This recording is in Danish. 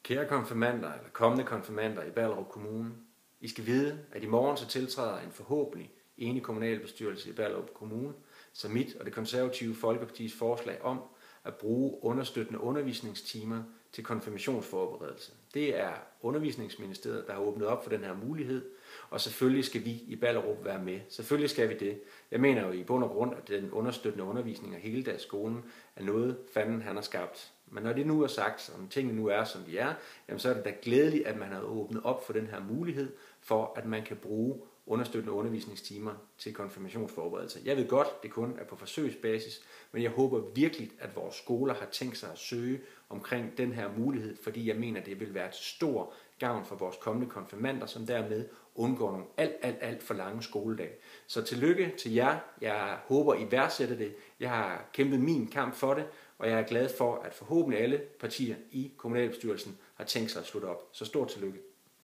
Kære konfirmander eller kommende konfirmander i Ballerup Kommune, I skal vide, at i morgen så tiltræder en forhåbentlig enig kommunalbestyrelse i Ballerup Kommune, så mit og det konservative Folkepartis forslag om at bruge understøttende undervisningstimer til konfirmationsforberedelse. Det er Undervisningsministeriet, der har åbnet op for den her mulighed, og selvfølgelig skal vi i Ballerup være med. Selvfølgelig skal vi det. Jeg mener jo i bund og grund, at den understøttende undervisning af hele deres skolen er noget, fanden han har skabt. Men når det nu er sagt, og tingene nu er, som de er, jamen så er det da glædeligt, at man har åbnet op for den her mulighed, for at man kan bruge understøttende undervisningstimer til konfirmationsforberedelse. Jeg ved godt, det kun er på forsøgsbasis, men jeg håber virkelig, at vores skoler har tænkt sig at søge omkring den her mulighed, fordi jeg mener, det vil være et stor gavn for vores kommende konfirmander, som dermed undgår nogle alt for lange skoledage. Så tillykke til jer. Jeg håber, I værdsætter det. Jeg har kæmpet min kamp for det, og jeg er glad for, at forhåbentlig alle partier i kommunalbestyrelsen har tænkt sig at slutte op. Så stort tillykke.